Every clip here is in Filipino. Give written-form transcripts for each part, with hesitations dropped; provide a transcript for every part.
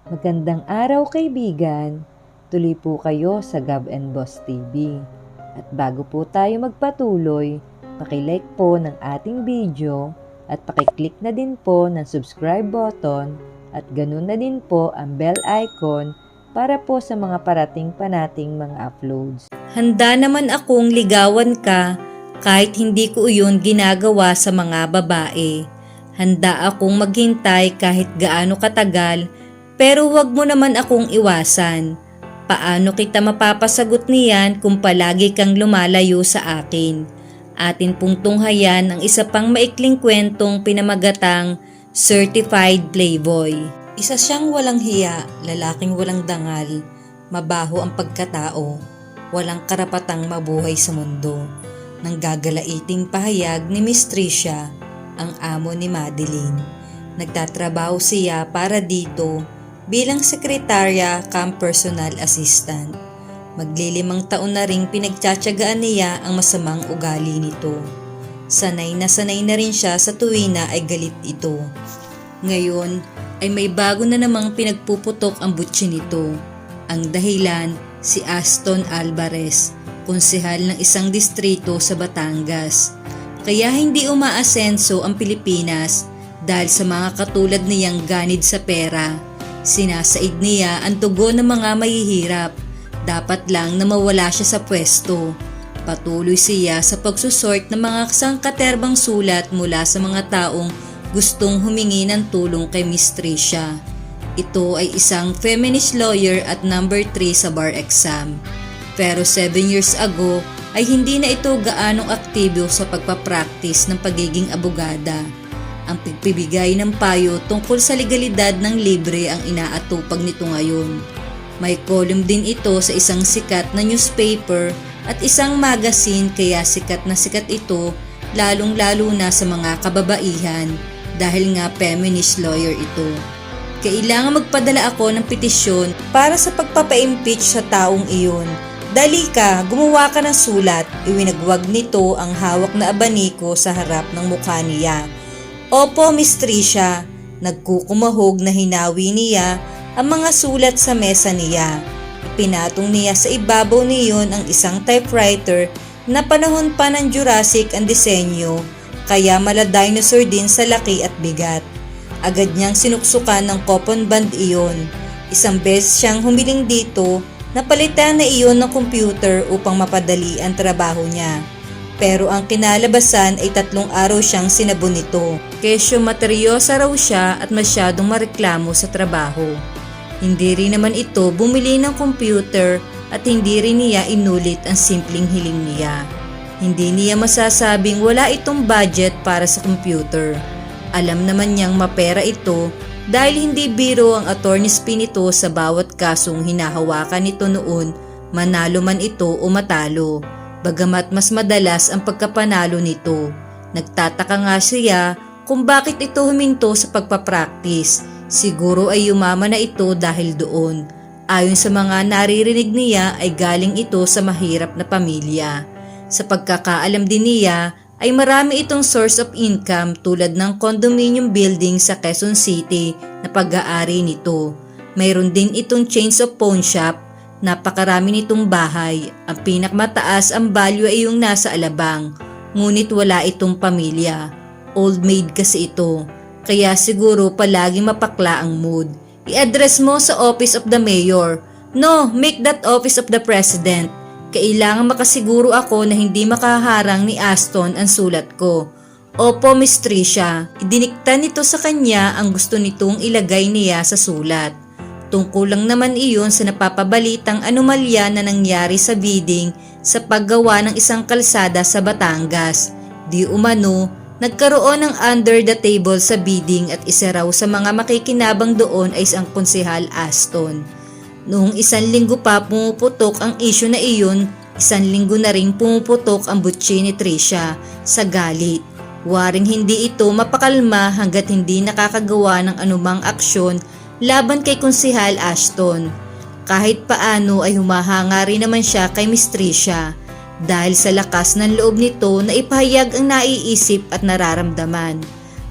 Magandang araw kaibigan, tuloy po kayo sa Gab and Boss TV. At bago po tayo magpatuloy, pakilike po ng ating video at pakiclick na din po ng subscribe button at ganun na din po ang bell icon para po sa mga parating pa nating mga uploads. Handa naman akong ligawan ka kahit hindi ko iyon ginagawa sa mga babae. Handa akong maghintay kahit gaano katagal, pero huwag mo naman akong iwasan. Paano kita mapapasagot niyan kung palagi kang lumalayo sa akin? Atin pong tunghayan ang isa pang maikling kwentong pinamagatang Certified Playboy. Isa siyang walang hiya, lalaking walang dangal, mabaho ang pagkatao, walang karapatang mabuhay sa mundo. Nang gagalaiting pahayag ni Miss Tricia, ang amo ni Madeline. Nagtatrabaho siya para dito bilang sekretarya kam personal assistant. Maglilimang taon na ring pinagtsatsagaan niya ang masamang ugali nito. Sanay na rin siya sa tuwina ay galit ito. Ngayon ay may bago na namang pinagpuputok ang butsi nito. Ang dahilan, si Aston Alvarez, konsehal ng isang distrito sa Batangas. Kaya hindi umaasenso ang Pilipinas dahil sa mga katulad niyang ganid sa pera. Sinasaid niya ang tugon ng mga mahihirap. Dapat lang na mawala siya sa pwesto. Patuloy siya sa pagsusort ng mga sangkaterbang sulat mula sa mga taong gustong humingi ng tulong kay Miss Tricia. Ito ay isang feminist lawyer at number 3 sa bar exam. Pero 7 years ago ay hindi na ito gaanong aktibo sa pagpapractice ng pagiging abogada. Ang pagpibigay ng payo tungkol sa legalidad ng libre ang inaatupag nito ngayon. May column din ito sa isang sikat na newspaper at isang magazine, kaya sikat ito lalong-lalo na sa mga kababaihan dahil nga feminist lawyer ito. Kailangan magpadala ako ng petisyon para sa pagpapa-impeach sa taong iyon. Dali ka, gumawa ka ng sulat. Iwinagwag nito ang hawak na abaniko sa harap ng mukha niya. Opo, Miss Tricia. Nagkukumahog na hinawi niya ang mga sulat sa mesa niya. Ipinatong niya sa ibabaw niyon ang isang typewriter na panahon pa ng Jurassic ang disenyo, kaya mala dinosaur din sa laki at bigat. Agad niyang sinuksukan ng coupon band iyon. Isang beses siyang humiling dito, napalitan na iyon ng computer upang mapadali ang trabaho niya. Pero ang kinalabasan ay 3 araw siyang sinabon nito. Kesyo materyosa raw siya at masyadong mareklamo sa trabaho. Hindi rin naman ito bumili ng computer at hindi rin niya inulit ang simpleng hiling niya. Hindi niya masasabing wala itong budget para sa computer. Alam naman niyang mapera ito dahil hindi biro ang attorney's fee nito sa bawat kasong hinahawakan nito noon, manalo man ito o matalo. Bagamat mas madalas ang pagkapanalo nito. Nagtataka nga siya kung bakit ito huminto sa pagpapractice. Siguro ay yumaman na ito dahil doon. Ayon sa mga naririnig niya ay galing ito sa mahirap na pamilya. Sa pagkakaalam din niya ay marami itong source of income tulad ng condominium building sa Quezon City na pag-aari nito. Mayroon din itong chains of pawn shop, napakarami nitong bahay. Ang pinakamataas ang value ay yung nasa Alabang, ngunit wala itong pamilya. Old maid kasi ito, kaya siguro palagi mapakla ang mood. I-address mo sa Office of the Mayor. No, make that Office of the President. Kailangan makasiguro ako na hindi makaharang ni Aston ang sulat ko. Opo, Miss Tricia. Idinikta nito sa kanya ang gusto nitong ilagay niya sa sulat. Tungkol lang naman iyon sa napapabalitang anomalya na nangyari sa bidding sa paggawa ng isang kalsada sa Batangas. Di umano, nagkaroon ng under the table sa bidding at isa raw sa mga makikinabang doon ay isang konsehal Aston. Noong 1 linggo pa pumuputok ang issue na iyon, 1 linggo na ring pumuputok ang butsi ni Tricia sa galit. Waring hindi ito mapakalma hanggat hindi nakakagawa ng anumang aksyon laban kay Konsehal Aston. Kahit paano ay humahanga rin naman siya kay Miss Tricia dahil sa lakas ng loob nito na ipahayag ang naiisip at nararamdaman.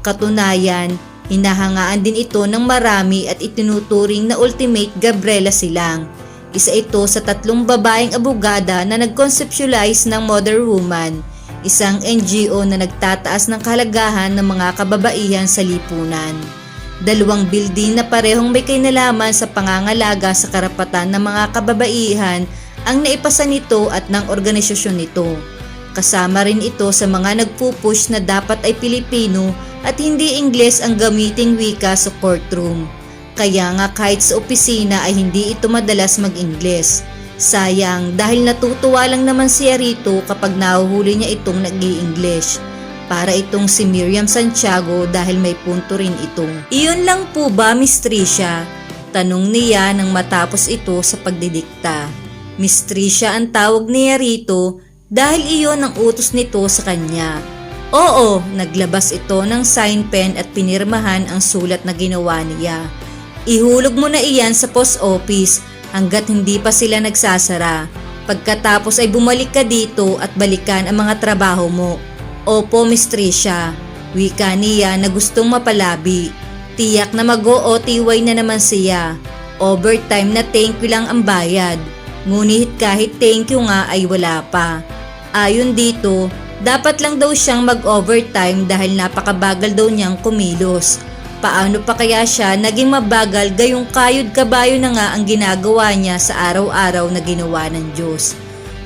Katunayan, Hinahangaan din ito ng marami at itinuturing na ultimate Gabriela Silang. Isa ito sa 3 babaeng abogada na nag-conceptualize ng Mother Woman, isang NGO na nagtataas ng kahalagahan ng mga kababaihan sa lipunan. 2 building na parehong may kinalaman sa pangangalaga sa karapatan ng mga kababaihan ang naipasa nito at ng organisasyon nito. Kasama rin ito sa mga nagpupush na dapat ay Pilipino at hindi Ingles ang gamiting wika sa courtroom. Kaya nga kahit sa opisina ay hindi ito madalas mag-Ingles. Sayang dahil natutuwa lang naman siya rito kapag nahuhuli niya itong nag-i-English. Para itong si Miriam Santiago dahil may punto rin itong. Iyon lang po ba, Miss Tricia? Tanong niya nang matapos ito sa pagdidikta. Miss Tricia ang tawag niya rito dahil iyon ang utos nito sa kanya. Oo, naglabas ito ng sign pen at pinirmahan ang sulat na ginawa niya. Ihulog mo na iyan sa post office hanggat hindi pa sila nagsasara. Pagkatapos ay bumalik ka dito at balikan ang mga trabaho mo. Opo, Miss Tricia. Wika niya na gustong mapalabi. Tiyak na mag-OTY na naman siya. Overtime na thank you lang ang bayad. Ngunit kahit thank you nga ay wala pa. Ayon dito, dapat lang daw siyang mag-overtime dahil napakabagal daw niyang kumilos. Paano pa kaya siya naging mabagal gayong kayod kabayo na nga ang ginagawa niya sa araw-araw na ginawa ng Diyos.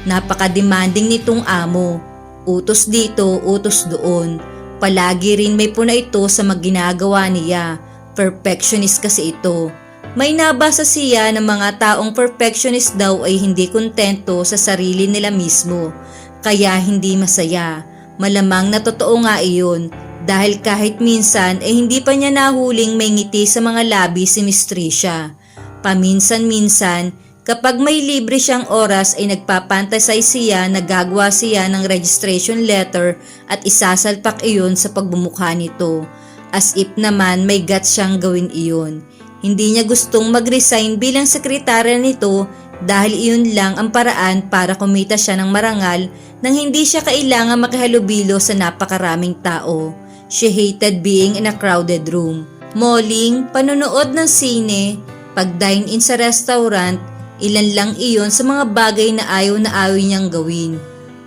Napaka-demanding nitong amo. Utos dito, utos doon. Palagi rin may puna ito sa magginagawa niya. Perfectionist kasi ito. May nabasa siya ng mga taong perfectionist daw ay hindi kontento sa sarili nila mismo. Kaya hindi masaya. Malamang na totoo nga iyon dahil kahit minsan ay hindi pa niya nahuling may ngiti sa mga labi si Miss Tricia. Paminsan-minsan, kapag may libre siyang oras ay nagpapantasay siya na gagawa siya ng registration letter at isasalpak iyon sa pagbumukha nito. As if naman may guts siyang gawin iyon. Hindi niya gustong mag-resign bilang sekretarya nito dahil iyon lang ang paraan para kumita siya ng marangal nang hindi siya kailangan makihalubilo sa napakaraming tao. She hated being in a crowded room. Malling, panonood ng sine, pag-dine-in sa restaurant, ilan lang iyon sa mga bagay na ayaw niyang gawin.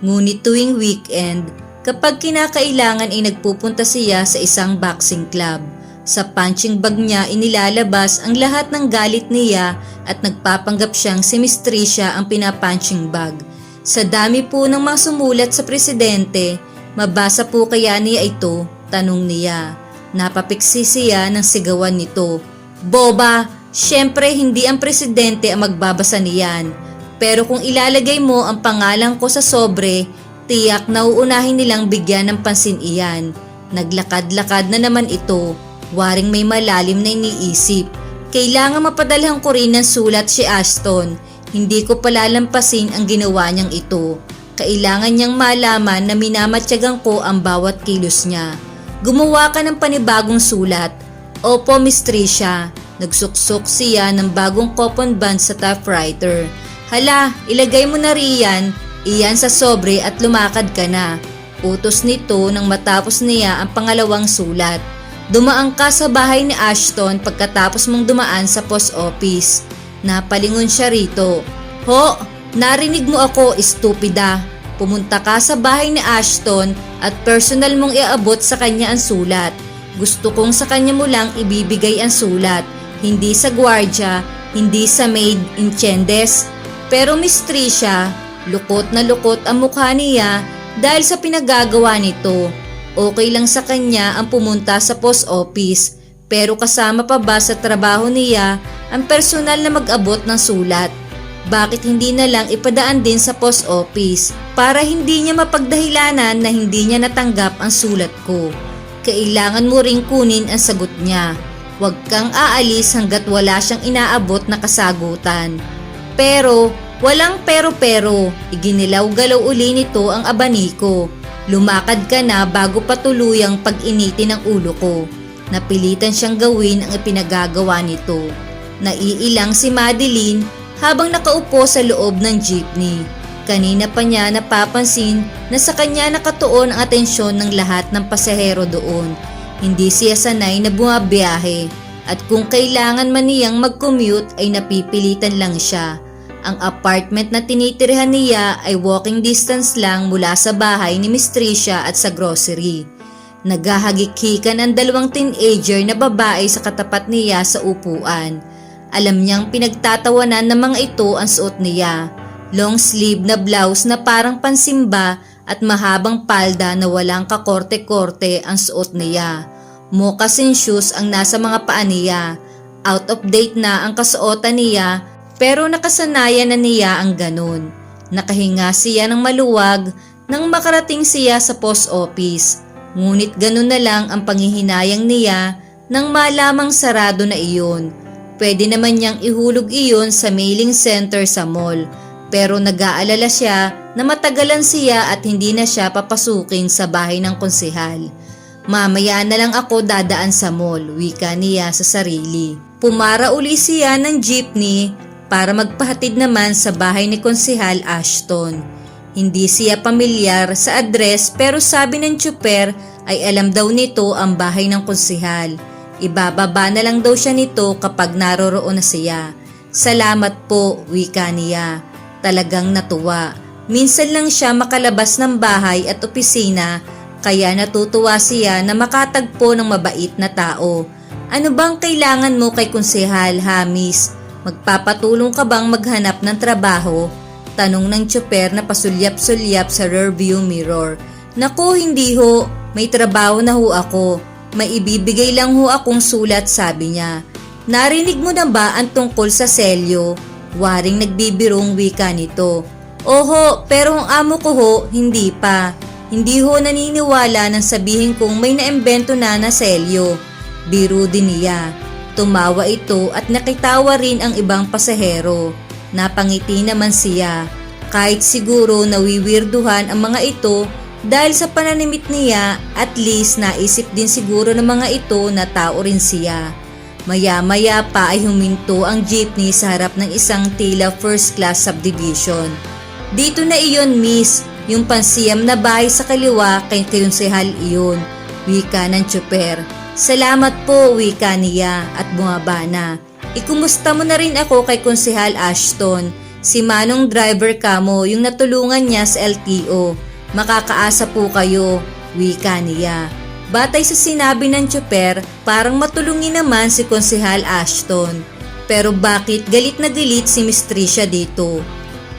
Ngunit tuwing weekend, kapag kinakailangan ay nagpupunta siya sa isang boxing club. Sa punching bag niya inilalabas ang lahat ng galit niya at nagpapanggap siyang si Miss Tricia ang pinapunching bag. Sa dami po ng mga sumulat sa presidente, mabasa po kaya niya ito? Tanong niya. Napapiksi siya ng sigawan nito. Boba, syempre hindi ang presidente ang magbabasa niyan. Pero kung ilalagay mo ang pangalan ko sa sobre, tiyak na uunahin nilang bigyan ng pansin iyan. Naglakad-lakad na naman ito. Waring may malalim na iniisip. Kailangan mapadalhan ko rin ng sulat si Ashton. Hindi ko palalampasin ang ginawa niyang ito. Kailangan niyang malaman na minamatyagan ko ang bawat kilos niya. Gumawa ka ng panibagong sulat. Opo, Miss Tricia. Nagsuksok siya ng bagong coupon band sa typewriter. Hala, ilagay mo na riyan. Iyan sa sobre at lumakad ka na. Utos nito nang matapos niya ang pangalawang sulat. Dumaan ka sa bahay ni Ashton pagkatapos mong dumaan sa post office. Napalingon siya rito. Ho, narinig mo ako, estupida. Pumunta ka sa bahay ni Ashton at personal mong iabot sa kanya ang sulat. Gusto kong sa kanya mo lang ibibigay ang sulat. Hindi sa gwardya, hindi sa maid in Chendes. Pero Miss Tricia, lukot na lukot ang mukha niya dahil sa pinagagawa nito. Okay lang sa kanya ang pumunta sa post office, pero kasama pa ba sa trabaho niya ang personal na mag-abot ng sulat? Bakit hindi na lang ipadaan din sa post office para hindi niya mapagdahilanan na hindi niya natanggap ang sulat ko? Kailangan mo ring kunin ang sagot niya. Huwag kang aalis hanggat wala siyang inaabot na kasagutan. Pero, walang pero, iginilaw-galaw uli nito ang abaniko. Lumakad ka na bago pa tuluyang pag-initin ang ulo ko. Napilitan siyang gawin ang ipinagagawa nito. Naiilang si Madeline habang nakaupo sa loob ng jeepney. Kanina pa niya napapansin na sa kanya nakatuon ang atensyon ng lahat ng pasahero doon. Hindi siya sanay na bumabiyahe at kung kailangan man niyang mag-commute ay napipilitan lang siya. Ang apartment na tinitirhan niya ay walking distance lang mula sa bahay ni Miss Tricia at sa grocery. Naghahagikikan ang dalawang teenager na babae sa katapat niya sa upuan. Alam niyang pinagtatawanan ng mga ito ang suot niya. Long sleeve na blouse na parang pansimba at mahabang palda na walang kakorte-korte ang suot niya. Moccasin shoes ang nasa mga paa niya. Out of date na ang kasuotan niya pero nakasanayan na niya ang ganun. Nakahinga siya ng maluwag nang makarating siya sa post office. Ngunit ganun na lang ang panghihinayang niya nang malamang sarado na iyon. Pwede naman niyang ihulog iyon sa mailing center sa mall. Pero nag-aalala siya na matagalan siya at hindi na siya papasukin sa bahay ng konsehal. Mamaya na lang ako dadaan sa mall, wika niya sa sarili. Pumara uli siya ng jeepney para magpahatid naman sa bahay ni Konsehal Ashton. Hindi siya pamilyar sa address pero sabi ng tsuper ay alam daw nito ang bahay ng konsehal. Ibababa na lang daw siya nito kapag naroroon na siya. Salamat po, wika niya. Talagang natuwa. Minsan lang siya makalabas ng bahay at opisina kaya natutuwa siya na makatagpo ng mabait na tao. Ano bang kailangan mo kay Konsehal, Hamis? Magpapatulong ka bang maghanap ng trabaho? Tanong ng tsuper na pasulyap-sulyap sa rearview mirror. Naku, hindi ho. May trabaho na ho ako. May ibibigay lang ho akong sulat, sabi niya. Narinig mo na ba ang tungkol sa selyo? Waring nagbibirong wika nito. Oho, pero ang amo ko ho, hindi pa. Hindi ho naniniwala nang sabihin kong may naimbento na selyo. Biro din niya. Tumawa ito at nakitawa rin ang ibang pasahero. Napangiti naman siya. Kahit siguro nawiwirduhan ang mga ito dahil sa pananimit niya, at least naisip din siguro ng mga ito na tao rin siya. Maya-maya pa ay huminto ang jeepney sa harap ng isang tila first class subdivision. Dito na iyon, miss. Yung pansiyam na bahay sa kaliwa kay Konsehal iyon, wika ng tsuper. Salamat po, wika niya at bumaba na. Ikumusta mo na rin ako kay Konsehal Ashton. Si Manong driver kamo yung natulungan niya sa LTO. Makakaasa po kayo, wika niya. Batay sa sinabi ng tsuper, parang matulungin naman si Konsehal Ashton. Pero bakit galit na galit si Miss Tricia dito?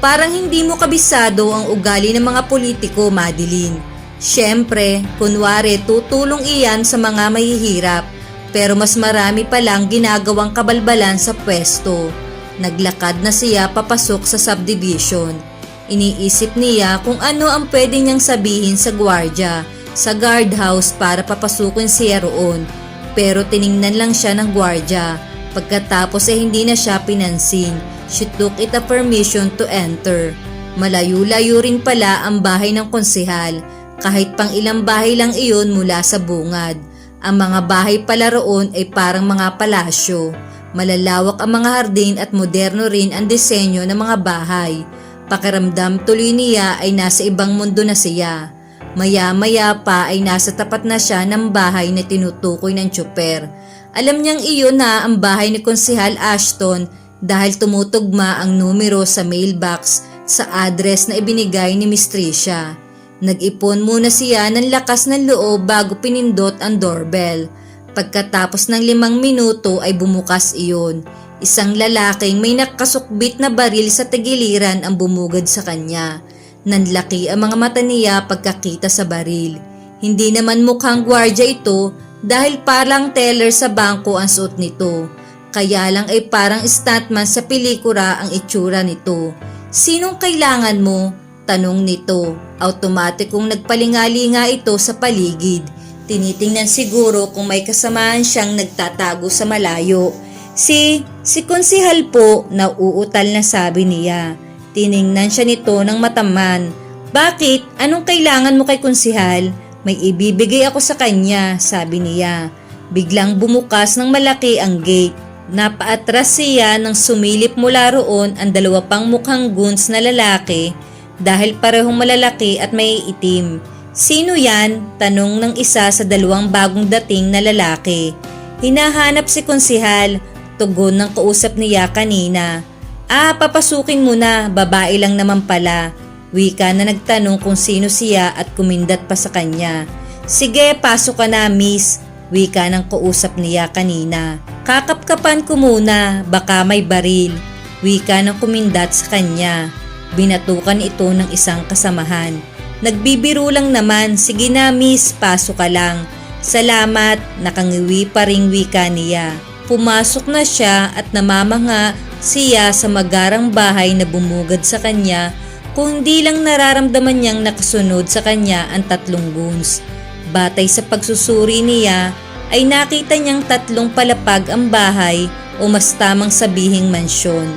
Parang hindi mo kabisado ang ugali ng mga politiko, Madeline. Siyempre, kunwari tutulong iyan sa mga mahihirap, pero mas marami palang ginagawang kabalbalan sa pwesto. Naglakad na siya papasok sa subdivision. Iniisip niya kung ano ang pwede niyang sabihin sa gwardya, sa guardhouse para papasukin siya roon. Pero tiningnan lang siya ng gwardya. Pagkatapos ay hindi na siya pinansin. She took it a permission to enter. Malayo-layo rin pala ang bahay ng konsehal. Kahit pang ilang bahay lang iyon mula sa bungad. Ang mga bahay pala roon ay parang mga palasyo. Malalawak ang mga hardin at moderno rin ang disenyo ng mga bahay. Pakiramdam tuloy niya ay nasa ibang mundo na siya. Maya-maya pa ay nasa tapat na siya ng bahay na tinutukoy ng tsuper. Alam niyang iyon na ang bahay ni Konsehal Ashton dahil tumutugma ang numero sa mailbox sa address na ibinigay ni Miss Tricia. Nag-ipon muna siya ng lakas ng loob bago pinindot ang doorbell. Pagkatapos ng 5 minuto ay bumukas iyon. Isang lalaking may nakasukbit na baril sa tagiliran ang bumugad sa kanya. Nanlaki ang mga mata niya pagkakita sa baril. Hindi naman mukhang gwardya ito dahil parang teller sa bangko ang suot nito. Kaya lang ay parang stuntman sa pelikula ang itsura nito. Sinong kailangan mo? Tanong nito. Automatikong nagpalingalinga ito sa paligid. Tinitingnan siguro kung may kasamaan siyang nagtatago sa malayo. Si Konsehal po, nauutal na sabi niya. Tiningnan siya nito ng mataman. Bakit? Anong kailangan mo kay Konsehal? May ibibigay ako sa kanya, sabi niya. Biglang bumukas ng malaki ang gate. Napaatras siya nang sumilip mula roon ang 2 pang mukhang goons na lalaki dahil parehong malalaki at may itim. "Sino yan?" tanong ng isa sa dalawang bagong dating na lalaki. "Hinahanap si konsehal," tugon ng kausap niya kanina. Papasukin mo na, babae lang naman pala." Wika na nagtanong kung sino siya at kumindat pa sa kanya. "Sige, pasok ka na, miss," wika ng kausap niya kanina. "Kakapkapan ko muna, baka may baril," wika ng kumindat sa kanya. Binatukan ito ng isang kasamahan. "Nagbibiro lang naman, sige na miss, pasok ka lang." "Salamat," nakangiwi pa ring wika niya. Pumasok na siya at namamanga siya sa magarang bahay na bumugad sa kanya, kung hindi lang nararamdaman niyang nakasunod sa kanya ang 3 goons. Batay sa pagsusuri niya ay nakita niyang 3 palapag ang bahay o mas tamang sabihing mansyon.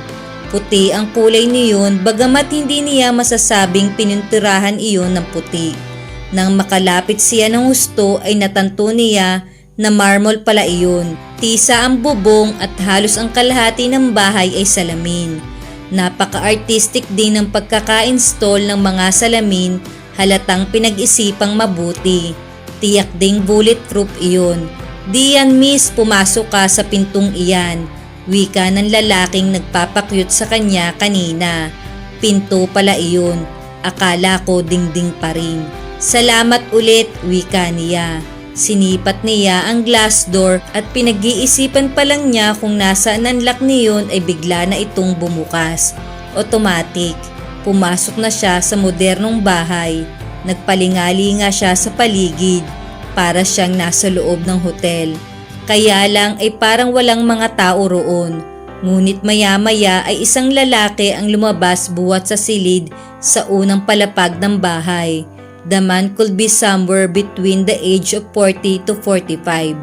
Puti ang kulay niyon bagamat hindi niya masasabing pininturahan iyon ng puti. Nang makalapit siya ng husto ay natanto niya na marmol pala iyon. Tisa ang bubong at halos ang kalahati ng bahay ay salamin. Napaka-artistic din ng pagkaka-install ng mga salamin, halatang pinag-isipang mabuti. Tiyak ding bulletproof iyon. "Diyan miss, pumasok ka sa pintong iyan," wika ng lalaking nagpapakyut sa kanya kanina. Pinto pala iyon. Akala ko dingding pa rin. "Salamat ulit," wika niya. Sinipat niya ang glass door at pinag-iisipan pa lang niya kung nasaan ang lock niyon ay bigla na itong bumukas. Automatic. Pumasok na siya sa modernong bahay. Nagpalingali nga siya sa paligid. Para siyang nasa loob ng hotel. Kaya lang ay parang walang mga tao roon. Ngunit maya-maya ay isang lalaki ang lumabas buhat sa silid sa unang palapag ng bahay. The man could be somewhere between the age of 40 to 45.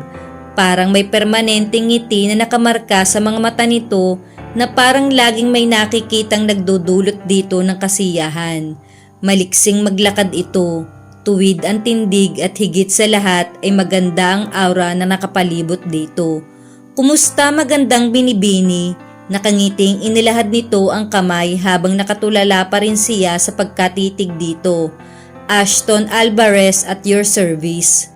Parang may permanenteng ngiti na nakamarka sa mga mata nito na parang laging may nakikitang nagdudulot dito ng kasiyahan. Maliksing maglakad ito. Tuwid ang tindig at higit sa lahat ay maganda ang aura na nakapalibot dito. "Kumusta, magandang binibini?" Nakangiting inilahad nito ang kamay habang nakatulala pa rin siya sa pagkatitig dito. "Ashton Alvarez at your service."